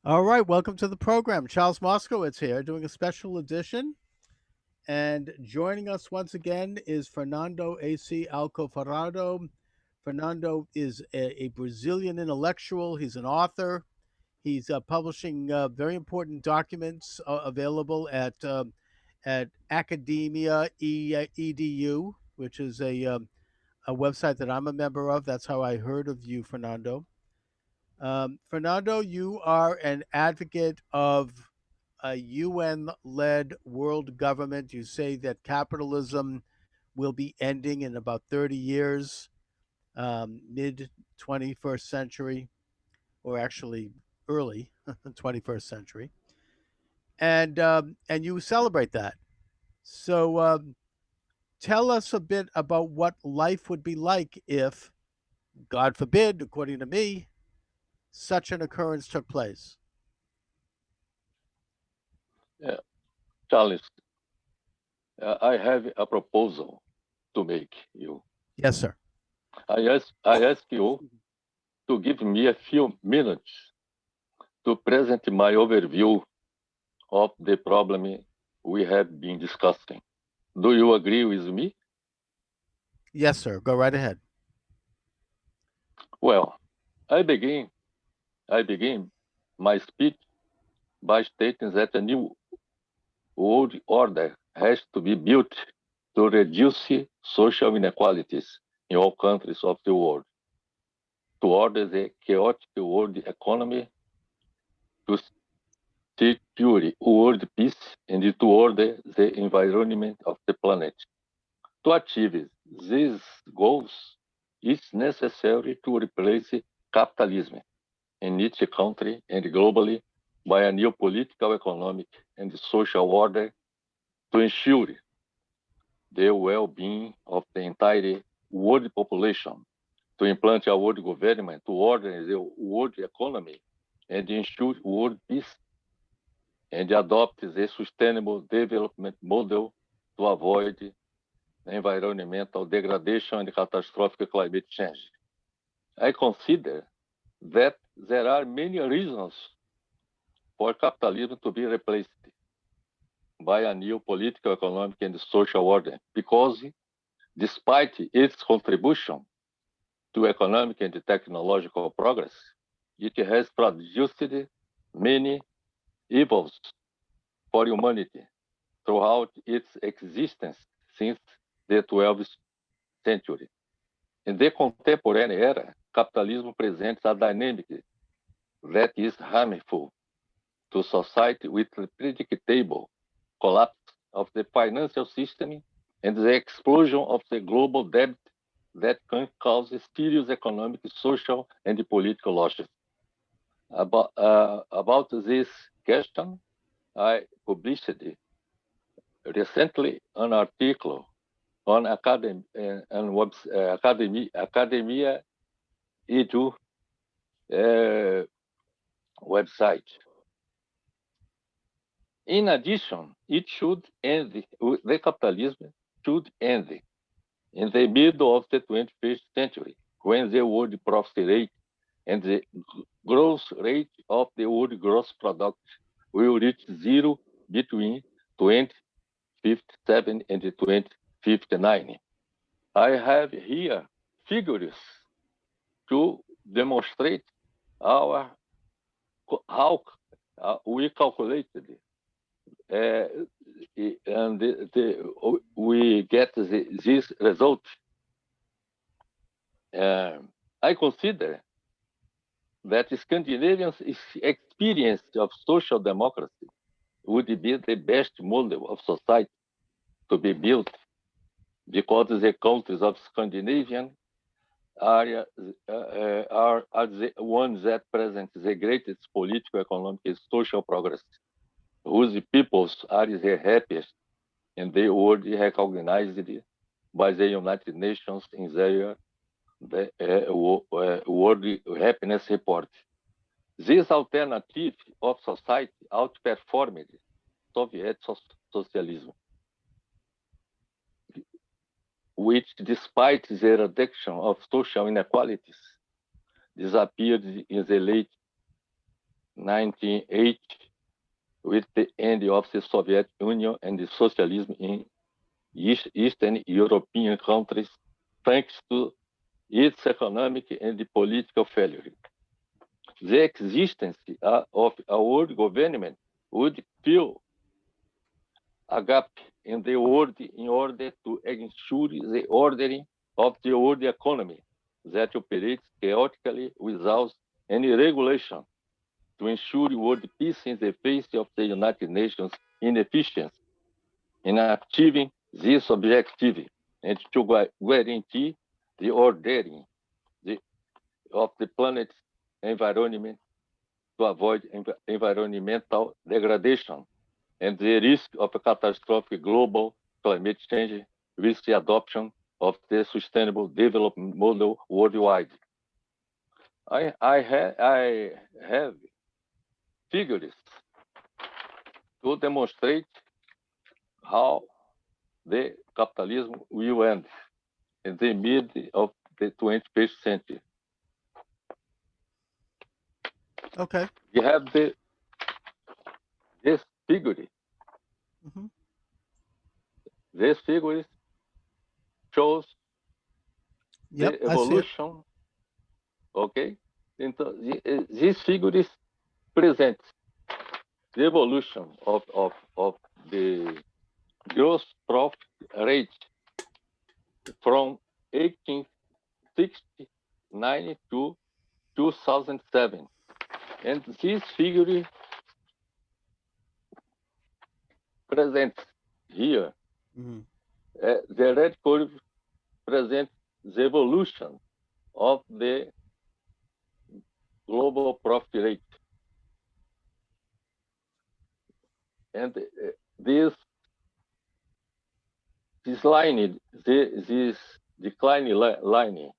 All right, welcome to the program. Charles Moscowitz here, doing a special edition. And joining us once again is Fernando A.C. Alcofarado. Fernando is a Brazilian intellectual. He's an author. He's publishing very important documents available at Academia Edu, which is a website that I'm a member of. That's how I heard of you, Fernando. Fernando, you are an advocate of a UN led world government. You say that capitalism will be ending in about 30 years, mid 21st century, or actually early 21st century. And you celebrate that. So tell us a bit about what life would be like if, God forbid, according to me, such an occurrence took place. Uh, Charles, I have a proposal to make you. Yes, sir. I ask you to give me a few minutes to present my overview of the problem we have been discussing. Do you agree with me? Yes, sir. Go right ahead. Well, I begin I begin my speech by stating that a new world order has to be built to reduce social inequalities in all countries of the world, to order the chaotic world economy, to secure world peace, and to order the environment of the planet. To achieve these goals, it's necessary to replace capitalism in each country and globally by a new political, economic, and social order to ensure the well-being of the entire world population, to implant a world government to order the world economy and ensure world peace, and adopt the sustainable development model to avoid environmental degradation and catastrophic climate change. I consider that there are many reasons for capitalism to be replaced by a new political, economic, and social order, because despite its contribution to economic and technological progress, it has produced many evils for humanity throughout its existence since the 12th century. In the contemporary era, capitalism presents a dynamic that is harmful to society with the predictable collapse of the financial system and the explosion of the global debt that can cause serious economic, social, and political losses. About this question, I published recently an article on Academia Edu uh, website. In addition, it should end, the capitalism should end in the middle of the 21st century, when the world profit rate and the growth rate of the world gross product will reach zero between 2057 and 2059. I have here figures to demonstrate our how we calculated uh, and we get this result. I consider that Scandinavians' experience of social democracy would be the best model of society to be built, because the countries of Scandinavian are the ones that present the greatest political, economic, and social progress, whose peoples are the happiest and they would recognized by the United Nations in their World Happiness Report. This alternative of society outperformed Soviet socialism, which, despite the reduction of social inequalities, disappeared in the late 1980, with the end of the Soviet Union and the socialism in Eastern European countries, thanks to its economic and political failure. The existence of a world government would fill a gap in the world in order to ensure the ordering of the world economy that operates chaotically without any regulation, to ensure world peace in the face of the United Nations inefficiency in achieving this objective, and to guarantee the ordering of the planet's environment to avoid environmental degradation and the risk of a catastrophic global climate change with the adoption of the sustainable development model worldwide. I have figures to demonstrate how the capitalism will end in the mid of the 21st century. Okay. We have this figure. Mm-hmm. This figure shows Yep, the I see it. evolution. Okay, então this figure presents the evolution of the gross profit rate from 1869 to 2007. And this figure presents here, the red curve presents the evolution of the global profit rate. And this line, this declining line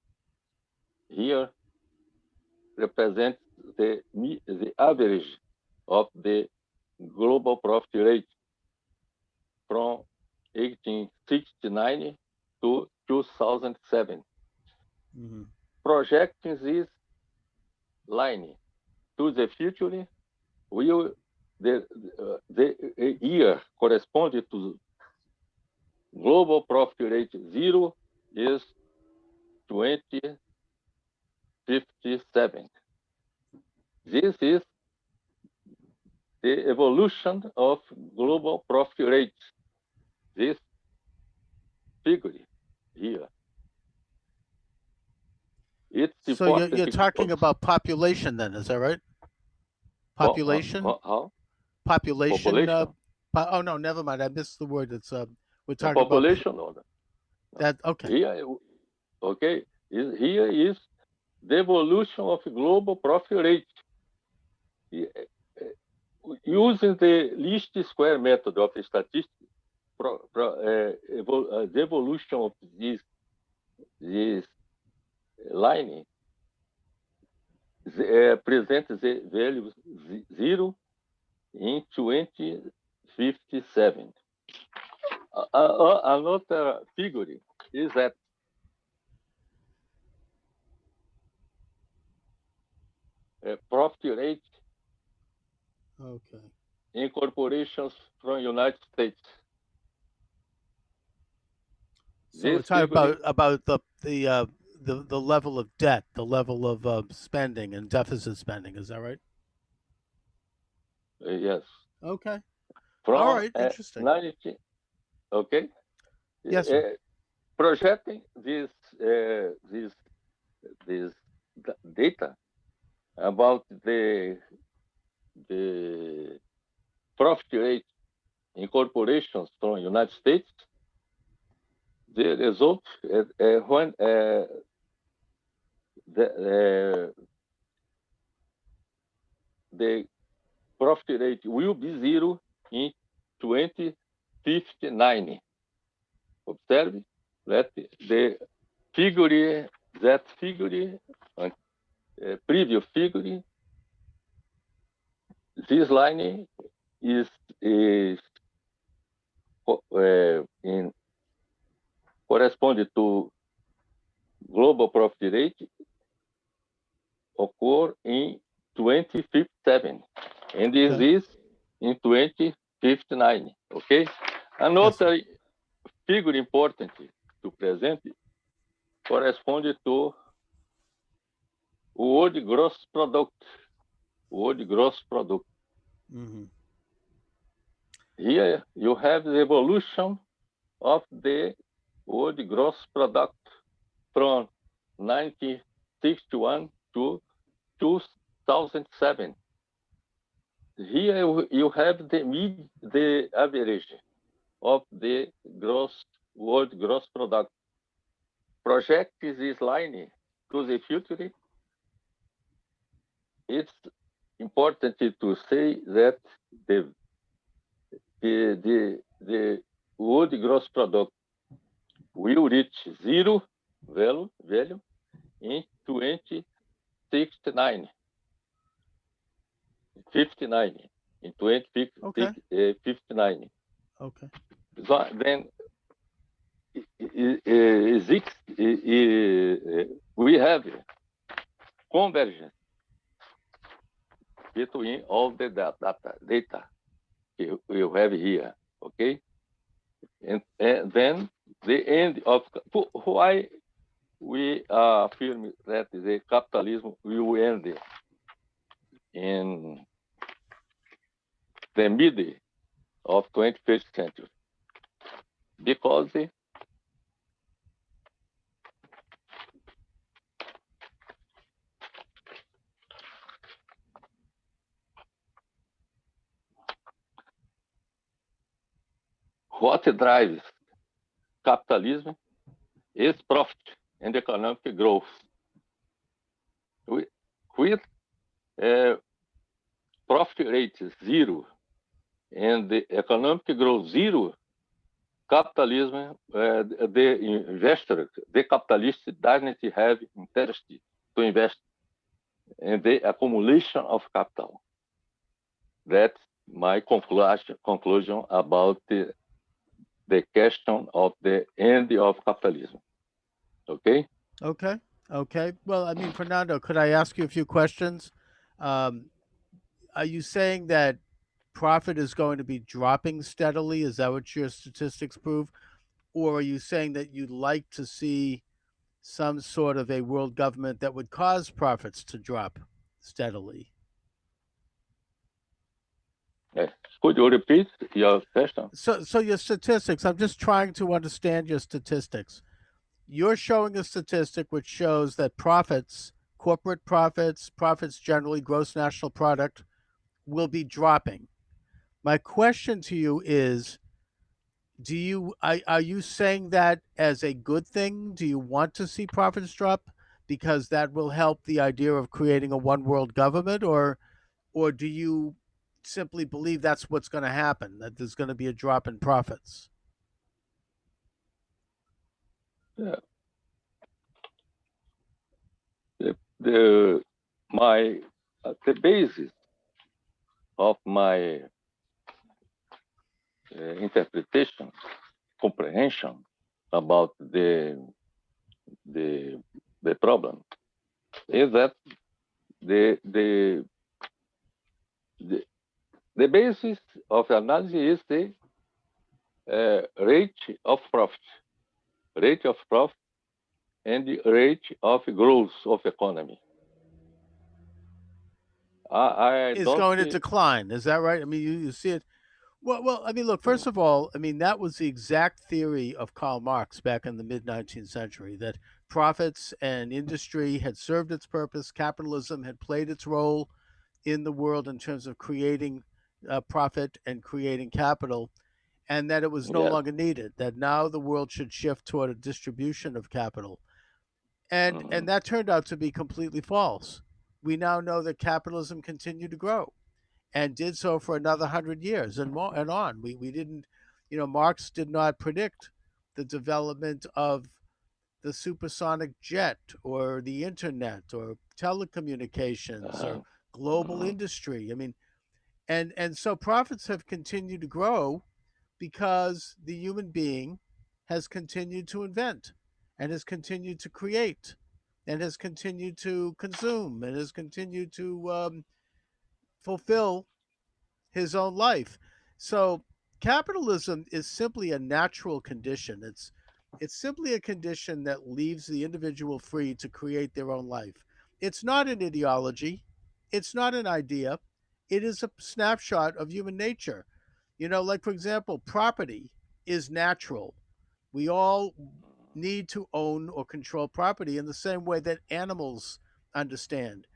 here represents the average of the global profit rate from 1869 to 2007. Projecting this line to the future, will the year corresponding to global profit rate 0 is 2057. This is the evolution of global profit rate. This figure here. It's so you're talking about population then, is that right? Population? How? Population. Oh no, never mind. I missed the word. It's we're talking population about that. Okay. Here, okay. Here is the evolution of global profit rate. Using the least square method of statistics, the evolution of this line presents the value 0 in 2057. Another figure is that profit rate in corporations from United States. So we're talking about the level of debt, the level of spending and deficit spending. Is that right? Yes. Okay. From all right. Interesting. 19, okay. Yes. Sir. Projecting this data about the profit rate in corporations from United States, the result when the profit rate will be 0 in 2059. Observe that the figure, previous figure, this line is in corresponding to global profit rate occur in 2057, and this Okay. is in 2059. Okay. Yes, sir. Another figure important to present corresponds to world gross product. World gross product. Hmm. Here you have the evolution of the world gross product from 1961 to 2007. Here you have the average of the gross world gross product. Project this line to the future. It's important to say that the the world gross product will reach zero value in 2069, 59, in Okay. 2059. Okay. So then is it, we have convergence between all the data you have here, okay? And then the end of why we affirm that the capitalism will end in the middle of 21st century, because what drives capitalism is profit and economic growth. With uh, profit rate zero and the economic growth zero, capitalism, the investor, the capitalist doesn't have interest to invest in the accumulation of capital. That's my conclusion about the question of the end of capitalism. Okay? Okay. Okay. Well, I mean, Fernando, could I ask you a few questions? Um, are you saying that profit is going to be dropping steadily? Is that what your statistics prove? Or are you saying that you'd like to see some sort of a world government that would cause profits to drop steadily? Uh, could you repeat your question? So your statistics, I'm just trying to understand your statistics. You're showing a statistic which shows that profits, corporate profits, profits generally, gross national product, will be dropping. My question to you is, are you saying that as a good thing? Do you want to see profits drop because that will help the idea of creating a one world government, or do you simply believe that's what's going to happen, that there's going to be a drop in profits? Yeah. The my the basis of my interpretation, comprehension about the the problem is that the the the, the basis of analysis is the rate of profit and the rate of growth of economy. I Is don't going to decline. Is that right? I mean, you see it. Well, I mean, look, first of all, I mean, that was the exact theory of Karl Marx back in the mid 19th century, that profits and industry had served its purpose, capitalism had played its role in the world in terms of creating profit and creating capital, and that it was no yes. longer needed, that now the world should shift toward a distribution of capital. And Mhm. that turned out to be completely false. We now know that capitalism continued to grow and did so for another 100 years and more and on. We didn't, Marx did not predict the development of the supersonic jet or the internet or telecommunications or global Mhm. industry. I mean, and so profits have continued to grow because the human being has continued to invent and has continued to create. and has continued to consume and has continued to fulfill his own life. So capitalism is simply a natural condition. It's simply a condition that leaves the individual free to create their own life. It's not an ideology. It's not an idea. It is a snapshot of human nature. Like for example, property is natural. We all need to own or control property in the same way that animals understand.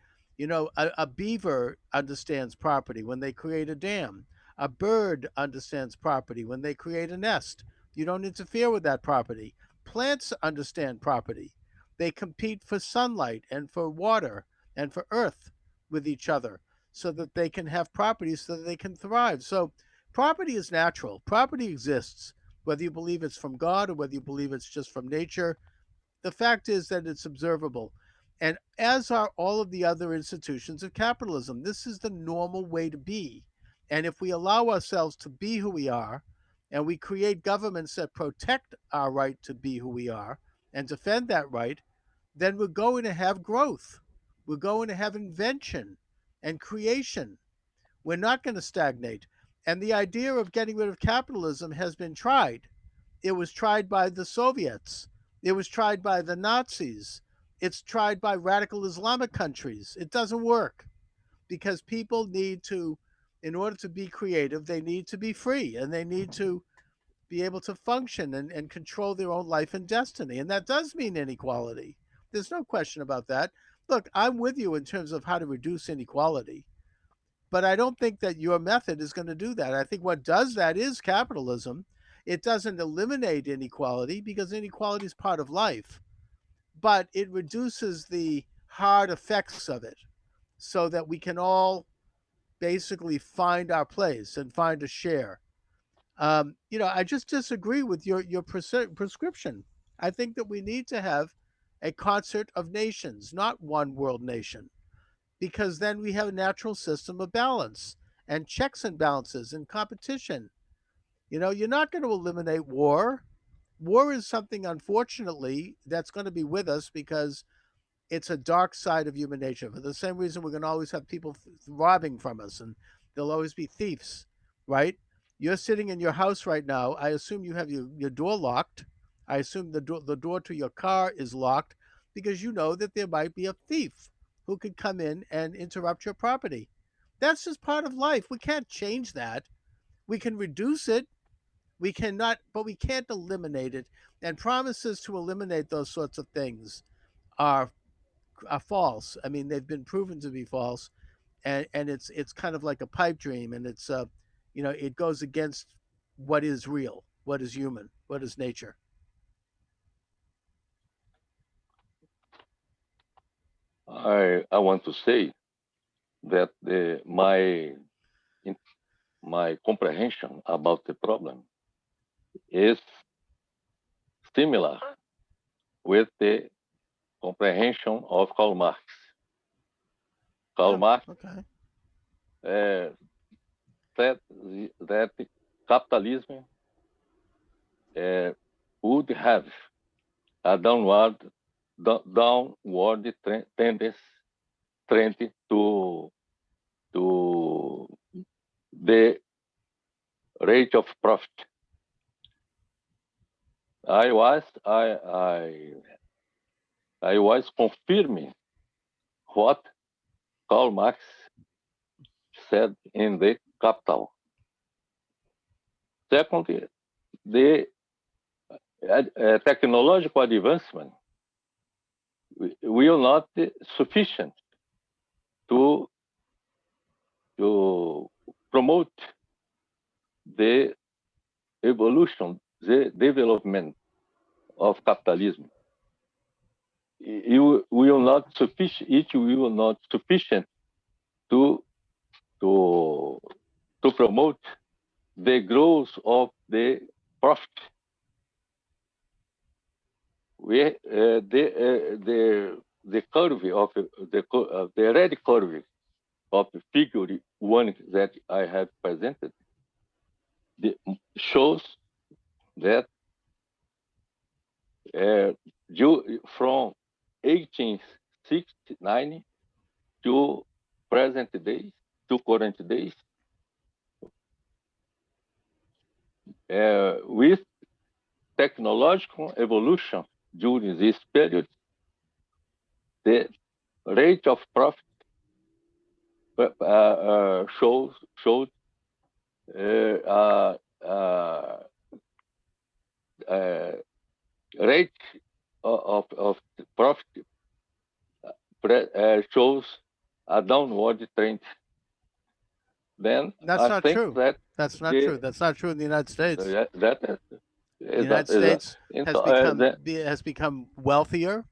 A beaver understands property when they create a dam. A bird understands property when they create a nest. You don't interfere with that property. Plants understand property. They compete for sunlight and for water and for earth with each other so that they can have property so that they can thrive. So, property is natural. Property exists whether you believe it's from God or whether you believe it's just from nature. The fact is that it's observable. And as are all of the other institutions of capitalism, this is the normal way to be. And if we allow ourselves to be who we are, and we create governments that protect our right to be who we are and defend that right, then we're going to have growth. We're going to have invention and creation. We're not going to stagnate. And the idea of getting rid of capitalism has been tried. It was tried by the Soviets. It was tried by the Nazis. It's tried by radical Islamic countries. It doesn't work because people need to, in order to be creative, they need to be free and they need to be able to function and control their own life and destiny. And that does mean inequality. There's no question about that. Look, I'm with you in terms of how to reduce inequality. But I don't think that your method is going to do that. I think what does that is capitalism. It doesn't eliminate inequality because inequality is part of life, but it reduces the hard effects of it so that we can all basically find our place and find a share. I just disagree with your prescription. I think that we need to have a concert of nations, not one world nation, because then we have a natural system of balance and checks and balances and competition. You're not going to eliminate war. War is something, unfortunately, that's going to be with us because it's a dark side of human nature. For the same reason, we're going to always have people robbing from us, and there'll always be thieves, right? You're sitting in your house right now. I assume you have your door locked. I assume the door to your car is locked because you know that there might be a thief who could come in and interrupt your property. That's just part of life. We can't change that. We can reduce it. We cannot, but we can't eliminate it. And promises to eliminate those sorts of things are are false. I mean, they've been proven to be false, and it's kind of like a pipe dream, and it's it goes against what is real, what is human, what is nature. I want to say that my comprehension about the problem is similar with the comprehension of Karl Marx. Karl Yeah. Marx Okay. uh, said that capitalism uh, would have a downward tendency trend to the rate of profit. I was I was confirming what Karl Marx said in the Capital. Secondly, the technological advancement will not be sufficient to to promote the evolution, the development of capitalism. It will not sufficient. It will not sufficient to to to promote the growth of the profit. The curve of the red curve of figure one that I have presented shows that uh, from 1869 to present days, to current days, with technological evolution during this period, the rate of profit showed uh, uh, uh, rate of profit shows a downward trend. Then That's I not think true. that That's not the true. That's not true in the United States. that The is United that States então the, has become wealthier.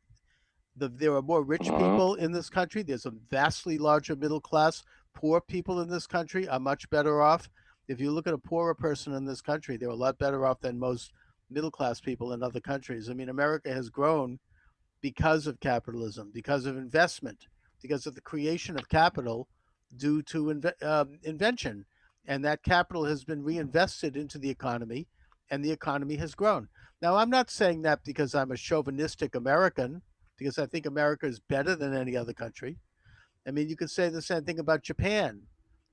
There are more rich uh, people in this country. There's a vastly larger middle class. Poor people in this country are much better off. If you look at a poorer person in this country, they're a lot better off than most middle class people in other countries. I mean, America has grown because of capitalism, because of investment, because of the creation of capital due to invention. And that capital has been reinvested into the economy, and the economy has grown. Now, I'm not saying that because I'm a chauvinistic American, because I think America is better than any other country. I mean, you could say the same thing about Japan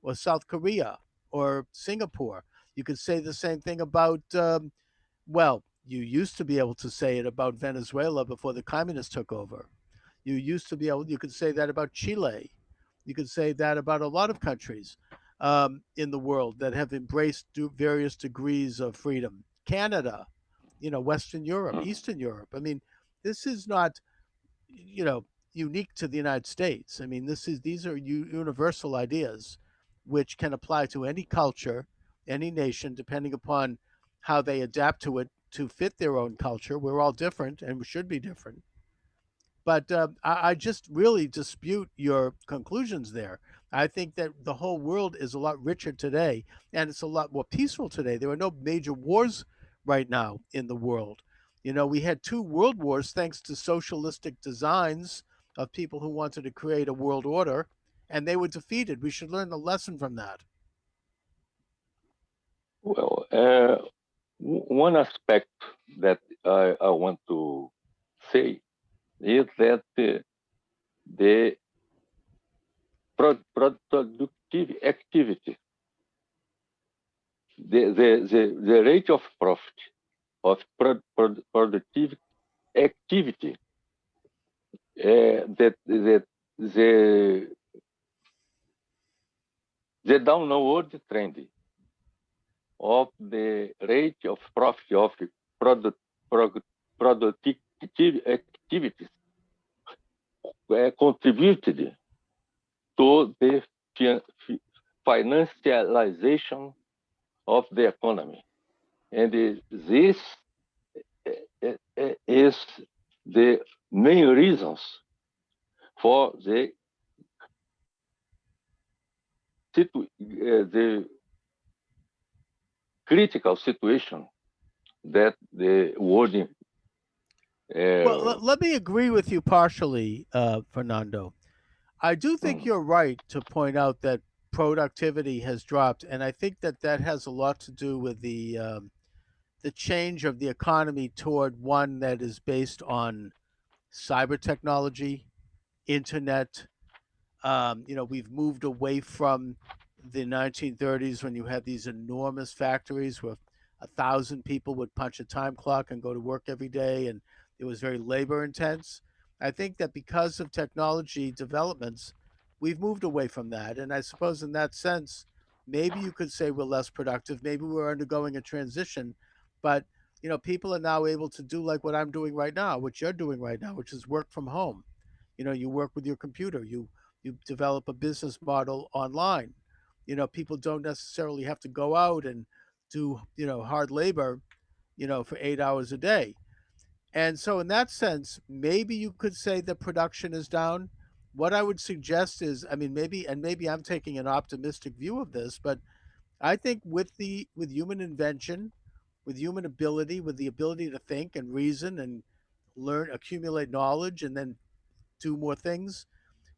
or South Korea or Singapore. You could say the same thing about well, you used to be able to say it about Venezuela before the communists took over. You could say that about Chile. You could say that about a lot of countries in the world that have embraced various degrees of freedom. Canada, Western Europe, Eastern Europe. I mean, this is not, you know, unique to the United States. I mean, these are universal ideas which can apply to any culture, any nation, depending upon how they adapt to it to fit their own culture. We're all different and we should be different. But I just really dispute your conclusions there. I think that the whole world is a lot richer today and it's a lot more peaceful today. There are no major wars right now in the world. We had two world wars thanks to socialistic designs of people who wanted to create a world order, and they were defeated. We should learn the lesson from that. well, one aspect that I want to say is that the productive activity, the rate of profit of productive activity, that the downward trend of the rate of profit of product, productive activities contributed to the financialization of the economy. And this is the main reasons for the critical situation that the world Well, uh, let me agree with you partially, Fernando. I do think mm, you're right to point out that productivity has dropped, and I think that that has a lot to do with the change of the economy toward one that is based on cyber technology, internet. We've moved away from the 1930s when you had these enormous factories where 1,000 people would punch a time clock and go to work every day, and it was very labor intense. I think that because of technology developments, we've moved away from that. And I suppose in that sense, maybe you could say we're less productive. Maybe we're undergoing a transition, but people are now able to do like what I'm doing right now, what you're doing right now, which is work from home. You work with your computer. You develop a business model online. People don't necessarily have to go out and do hard labor for 8 hours a day. And so in that sense, maybe you could say the production is down. What I would suggest is, I mean, maybe I'm taking an optimistic view of this, but I think with human invention, with human ability, with the ability to think and reason and learn, accumulate knowledge, and then do more things,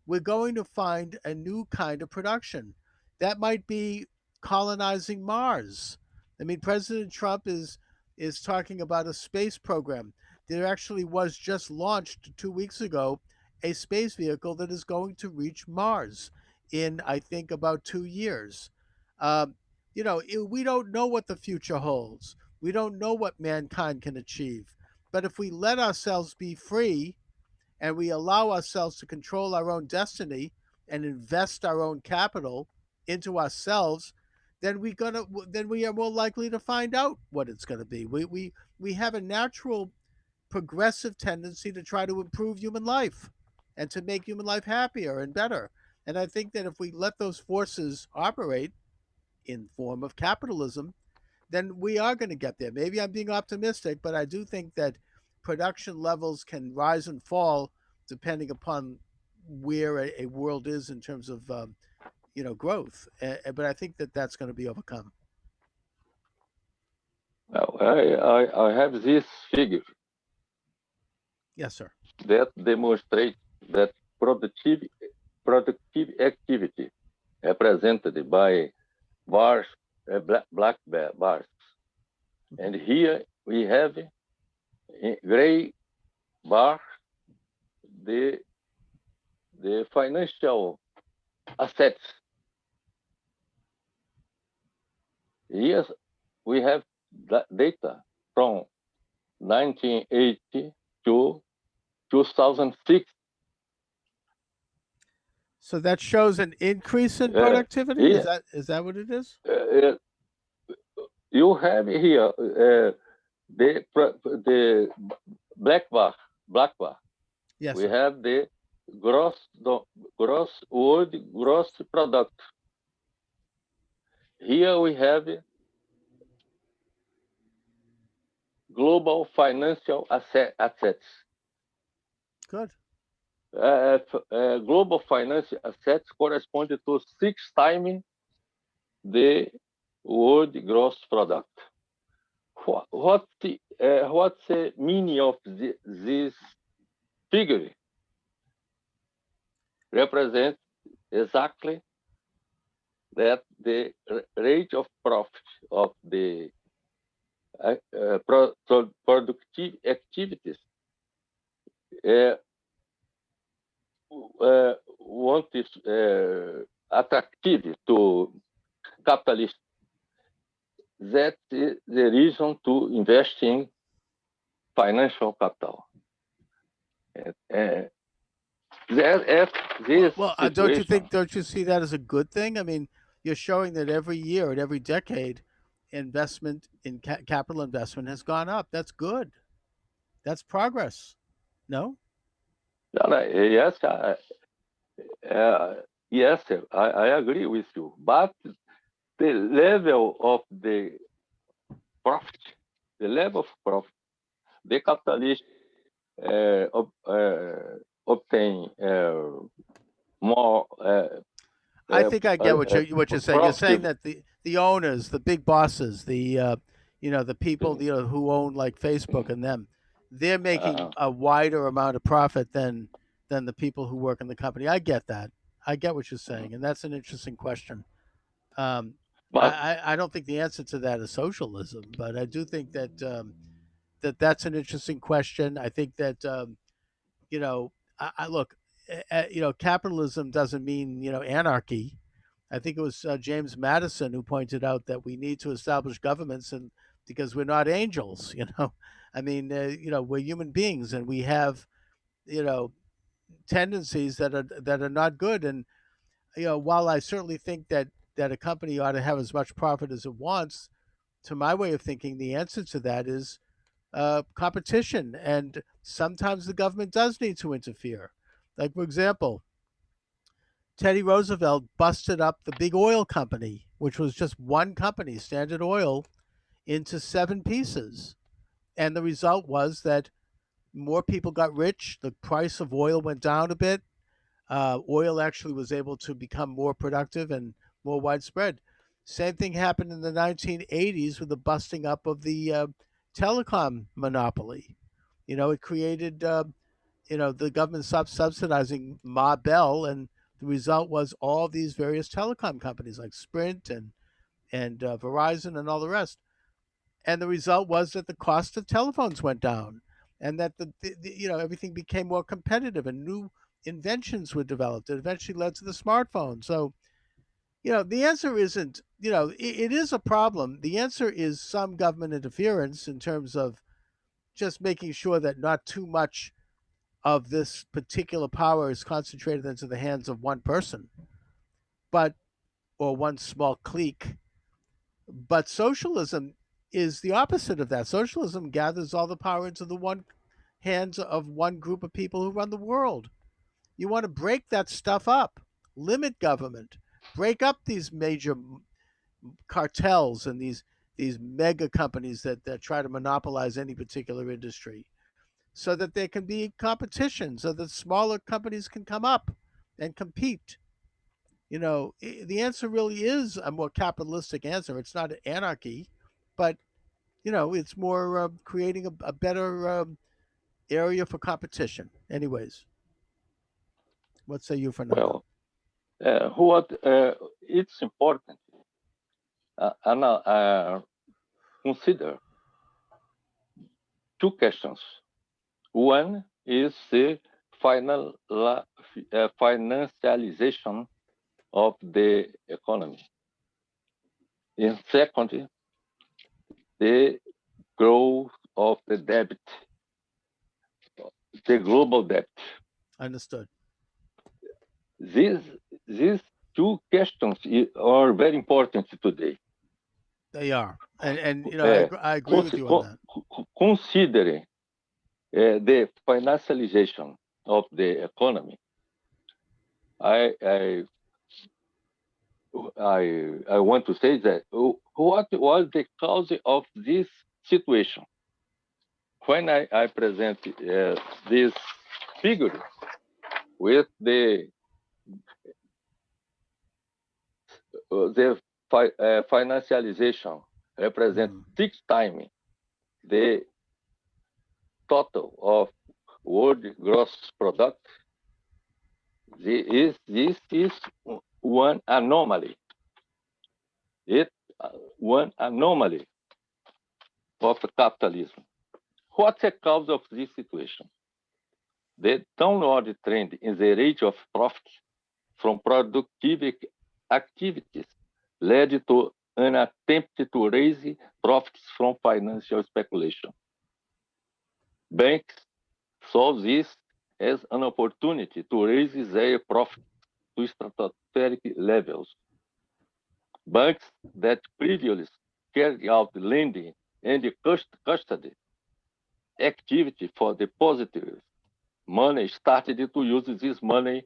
we're going to find a new kind of production. That might be colonizing Mars. I mean, President Trump is talking about a space program. there actually was just launched 2 weeks ago a space vehicle that is going to reach Mars in, I think, about 2 years. Um, we don't know what the future holds. We don't know what mankind can achieve. But if we let ourselves be free and we allow ourselves to control our own destiny and invest our own capital into ourselves, then we are more likely to find out what it's going to be. We have a natural progressive tendency to try to improve human life and to make human life happier and better. And I think that if we let those forces operate in form of capitalism, then we are going to get there. Maybe I'm being optimistic, but I do think that production levels can rise and fall depending upon where a world is in terms of growth. But I think that that's going to be overcome. Well, I have this figure Yes, sir. that demonstrates that productive, productive activity represented by bars, black bars. And here we have in gray bar the financial assets. Here we have data from 1980 to 2006. So that shows an increase in Uh, productivity. Is here, that what it is? uh, you have here the black bar. Yes, We sir. have the gross gross world gross product. Here we have global financial assets. Good. Global financial assets correspond to 6 times the world gross product. What's the meaning of this figure? Represents exactly that the rate of profit of the productive activities uh, want is attractive to capitalists. That is the reason to invest in financial capital. Uh, that this Don't you situation, think? Don't you see that as a good thing? I mean, you're showing that every year and every decade, investment in capital investment has gone up. That's good. That's progress. No. yes, uh, yes, I agree with you. But the level of the profit, the level of profit, the capitalist obtain more I think I get what you're saying. You're saying profit. that the owners, the big bosses, the people who own like Facebook and them, they're making Uh, a wider amount of profit than the people who work in the company. I get that. I get what you're saying, and that's an interesting question. Um, but I don't think the answer to that is socialism, but I do think that that's an interesting question. I think that you know, I look, capitalism doesn't mean anarchy. I think it was James Madison who pointed out that we need to establish governments, and because we're not angels, I mean, we're human beings, and we have you know tendencies that are not good. And while I certainly think that a company ought to have as much profit as it wants, to my way of thinking, the answer to that is competition, and sometimes the government does need to interfere. Like, for example, Teddy Roosevelt busted up the big oil company, which was just one company, Standard Oil, into seven pieces. And the result was that more people got rich, the price of oil went down a bit. Oil actually was able to become more productive and more widespread. Same thing happened in the 1980s with the busting up of the telecom monopoly. It created, the government stopped subsidizing Ma Bell, and the result was all these various telecom companies like Sprint and Verizon and all the rest. And the result was that the cost of telephones went down. and that everything became more competitive and new inventions were developed. It eventually led to the smartphone. So the answer isn't, it is a problem. The answer is some government interference in terms of just making sure that not too much of this particular power is concentrated into the hands of one person, but or one small clique. But socialism is the opposite of that. Socialism gathers all the power into the one hands of one group of people who run the world. You want to break that stuff up, limit government, break up these major cartels and these mega companies that try to monopolize any particular industry, so that there can be competition, so that smaller companies can come up and compete. The answer really is a more capitalistic answer. It's not anarchy, but it's more creating a better area for competition. Anyways, what say you, Fernando? Well, what it's important and consider two questions. One is the financialization of the economy. And second, the growth of the debt, the global debt. Understood. These, these two questions are very important today. They are, and Uh, I agree with you on that. Considering the financialization of the economy, I, I I want to say that what was the cause of this situation? When I present this figure with the financialization represent Mhm. 6 times the total of world gross product. This is one anomaly. It one anomaly of capitalism. What's the cause of this situation? The downward trend in the rate of profit from productive activities led to an attempt to raise profits from financial speculation. Banks saw this as an opportunity to raise their profits to stratospheric levels. Banks that previously carried out lending and custody activity for depositors money started to use this money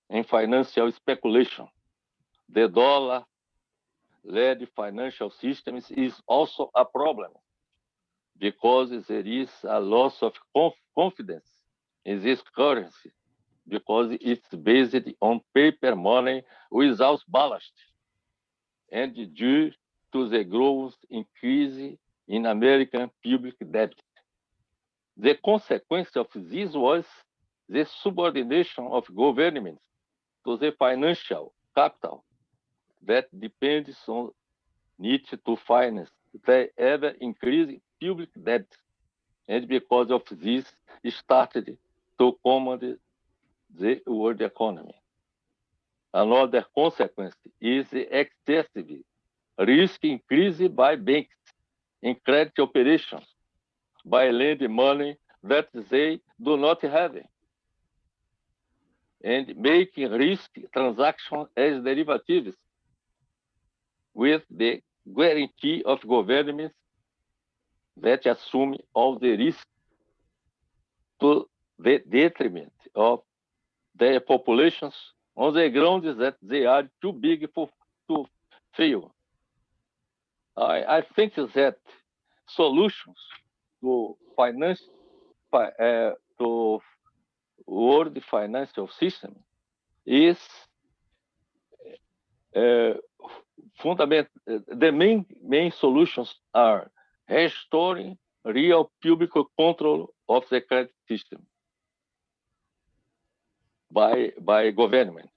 in financial speculation. The dollar-led financial systems is also a problem because there is a loss of confidence in this currency because it's based on paper money without ballast and due to the growth increase in American public debt. The consequence of this was the subordination of governments to the financial capital that depends on it to finance the ever increasing public debt, and because of this, started to command the world economy. Another consequence is the excessive risk increased by banks in credit operations by lending money that they do not have and making risk transactions as derivatives with the guarantee of governments that assume all the risk to the detriment of their populations on the grounds that they are too big to fail. I think that solutions to finance to world financial system is uh, the main solutions are restoring real public control of the credit system by government,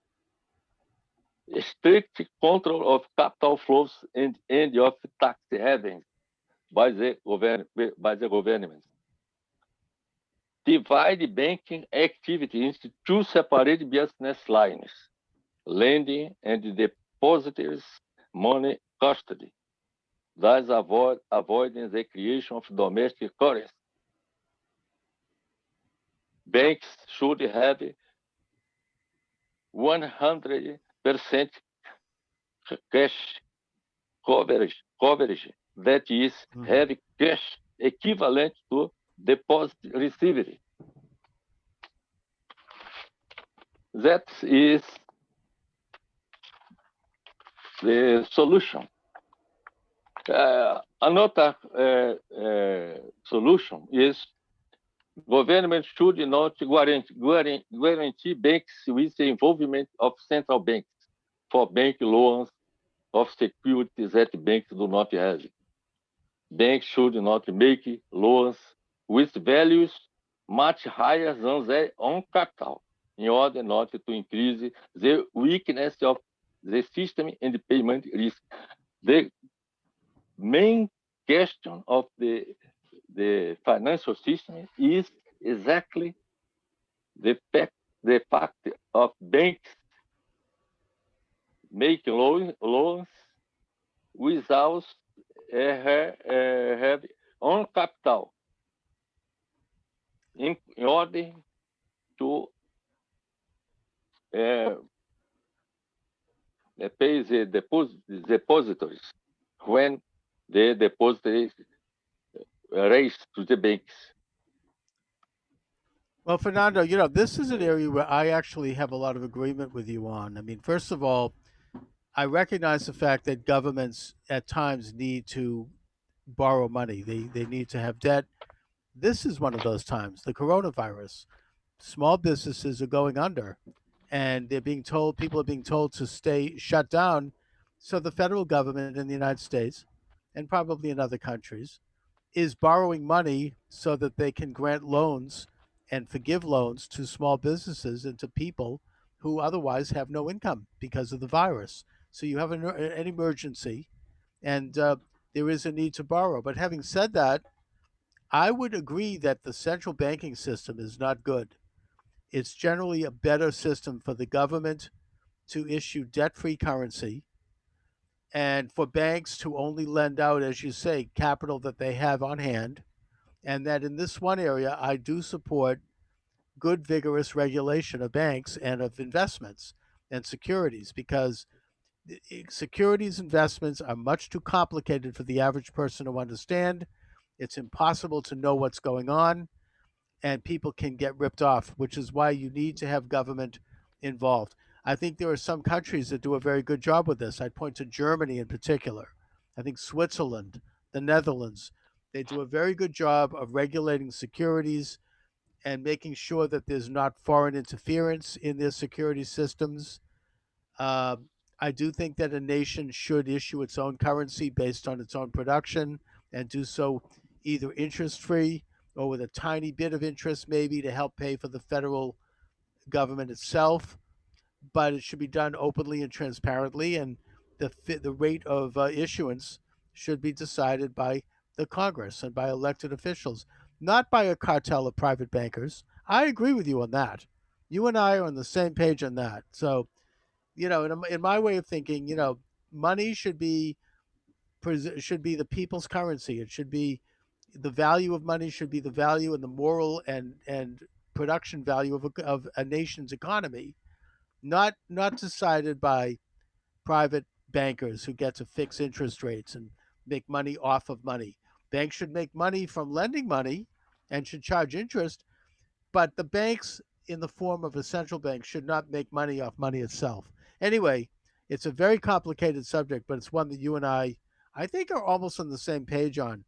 strict control of capital flows and of tax havens by the government, divide banking activity into two separate business lines, lending and depositors money custody, thus avoiding the creation of domestic currency. Banks should have 100% cash coverage, that is, have cash equivalent to deposit received. That is the solution. Another solution is government should not guarantee banks with the involvement of central banks for bank loans of securities that banks do not have. Banks should not make loans with values much higher than their own capital in order not to increase the weakness of the system and the payment risk. The main question of the financial system is exactly the fact of banks making loans without have own capital in order to uh, pay the depositors when the depositors raise to the banks. Well, Fernando, this is an area where I actually have a lot of agreement with you on. I mean, first of all, I recognize the fact that governments at times need to borrow money. They need to have debt. This is one of those times. The coronavirus. Small businesses are going under, and people are being told to stay shut down. So the federal government in the United States, and probably in other countries, is borrowing money so that they can grant loans and forgive loans to small businesses and to people who otherwise have no income because of the virus. So you have an emergency, and there is a need to borrow. But having said that, I would agree that the central banking system is not good. It's generally a better system for the government to issue debt free currency and for banks to only lend out, as you say, capital that they have on hand. And that in this one area, I do support good, vigorous regulation of banks and of investments and securities because securities investments are much too complicated for the average person to understand. It's impossible to know what's going on, and people can get ripped off, which is why you need to have government involved. I think there are some countries that do a very good job with this. I'd point to Germany in particular. I think Switzerland, the Netherlands, they do a very good job of regulating securities and making sure that there's not foreign interference in their security systems. Um, I do think that a nation should issue its own currency based on its own production and do so either interest free or with a tiny bit of interest, maybe to help pay for the federal government itself. But it should be done openly and transparently, and the rate of issuance should be decided by the Congress and by elected officials, not by a cartel of private bankers. I agree with you on that. You and I are on the same page on that. So in my way of thinking, money should be the people's currency. It should be the value of money should be the value and the moral and production value of a nation's economy, not decided by private bankers who get to fix interest rates and make money off of money. Banks should make money from lending money and should charge interest, but the banks, in the form of a central bank, should not make money off money itself. Anyway, it's a very complicated subject, but it's one that you and I think, are almost on the same page on.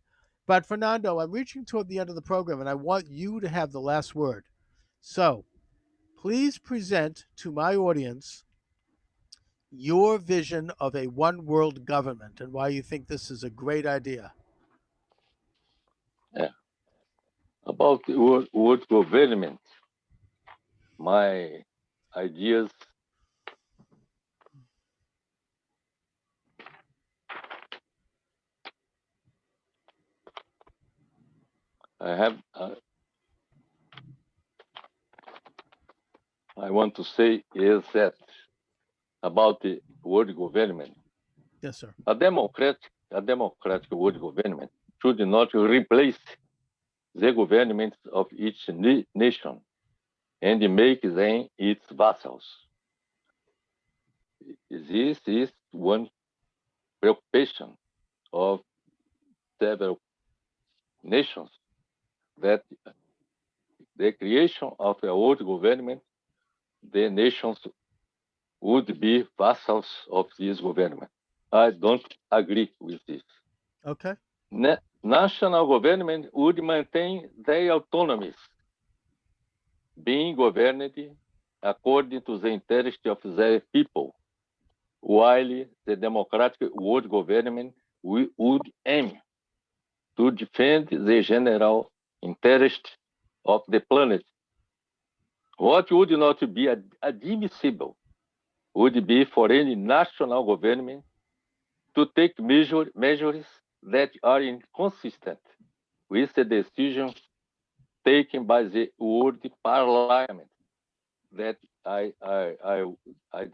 But Fernando, I'm reaching toward the end of the program, and I want you to have the last word. So please present to my audience your vision of a one world government and why you think this is a great idea. Yeah. About the word government, my ideas, I have want to say is that about the world government, Yes, sir. a democratic world government should not replace the governments of each nation and make them its vassals. This is one preoccupation of several nations, that the creation of a world government, the nations would be vassals of this government. I don't agree with this. Okay. National government would maintain their autonomies, being governed according to the interest of their people, while the democratic world government would aim to defend the general interest of the planet. What would not be admissible would be for any national government to take measures that are inconsistent with the decisions taken by the World Parliament, that I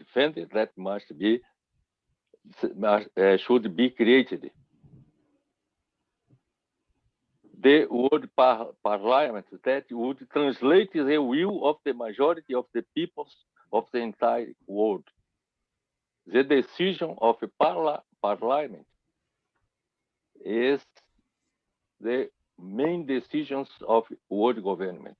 defended that should be created. The World Parliament that would translate the will of the majority of the peoples of the entire world. The decision of a parliament is the main decisions of world government.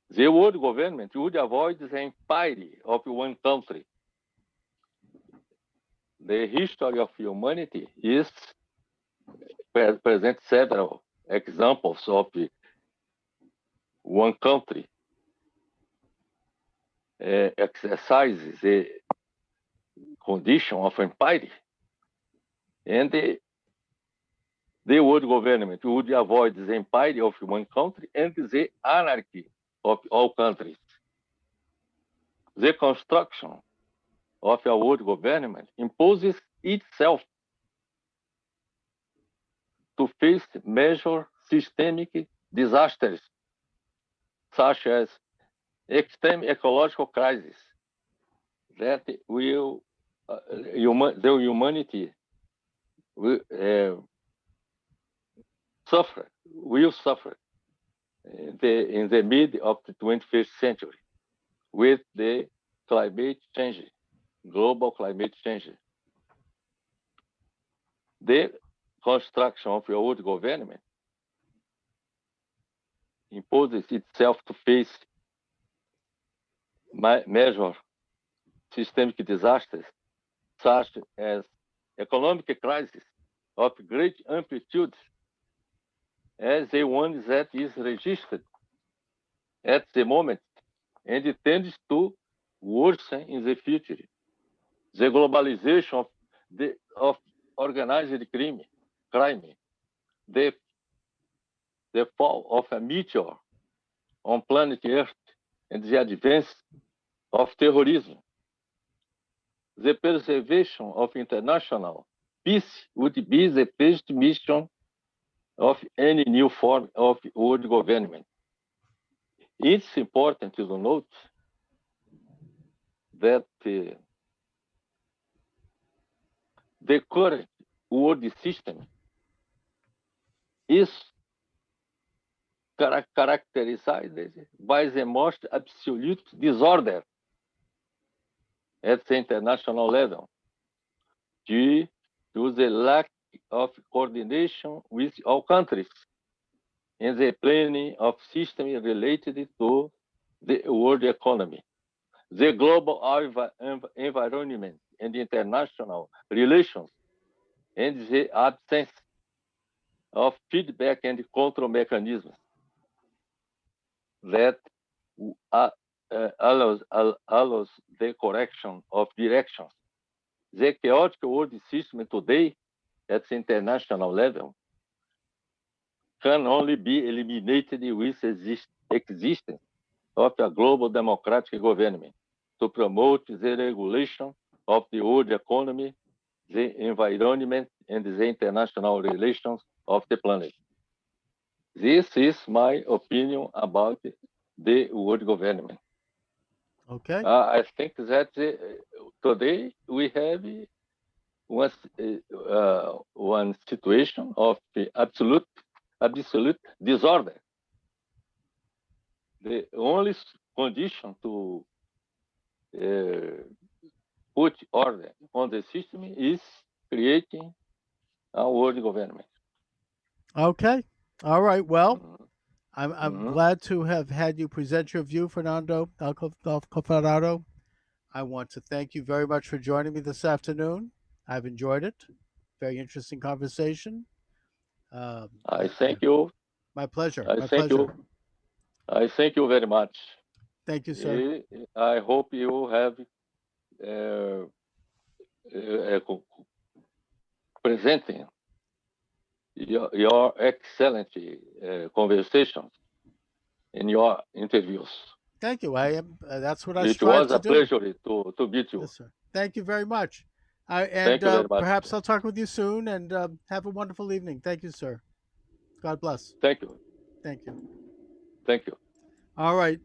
The world government would avoid the empire of one country. The history of humanity presents several examples of one country exercises the condition of empire, and the world government would avoid the empire of one country and the anarchy of all countries. The construction of a world government imposes itself to face major systemic disasters, such as extreme ecological crisis that the humanity will suffer in the mid of the 21st century with the climate change, global climate change. The construction of a world government imposes itself to face major systemic disasters, such as economic crisis of great amplitude, as the one that is registered at the moment, and it tends to worsen in the future. The globalization of organized crime, the fall of a meteor on planet Earth, and the advance of terrorism. The preservation of international peace would be the first mission of any new form of world government. It's important to note that the current world system is characterized by the most absolute disorder at the international level, due to the lack of coordination with all countries in the planning of systems related to the world economy, the global environment and international relations, and the absence of feedback and control mechanisms that allows the correction of directions. The chaotic world system today at the international level can only be eliminated with existence of a global democratic government to promote the regulation of the world economy, the environment, and the international relations of the planet. This is my opinion about the world government. Okay. I think that today we have one situation of absolute disorder. The only condition to uh, put order on the system is creating a world government. Okay. All right. Well, Mhm. I'm Mhm. glad to have had you present your view, Fernando Alcofarado. I want to thank you very much for joining me this afternoon. I've enjoyed it. Very interesting conversation. Um, I I, thank you. my pleasure. I My thank pleasure. you. I thank you very much. Thank you, sir. Eh, I hope you have uh, uh, presenting your excellent conversations in your interviews. Thank you. I am. That's what I It strive was to a do. pleasure to meet you. Yes, sir. Thank you very much. And Thank you very much. perhaps I'll talk with you soon. And have a wonderful evening. Thank you, sir. God bless. Thank you. Thank you. Thank you. All right.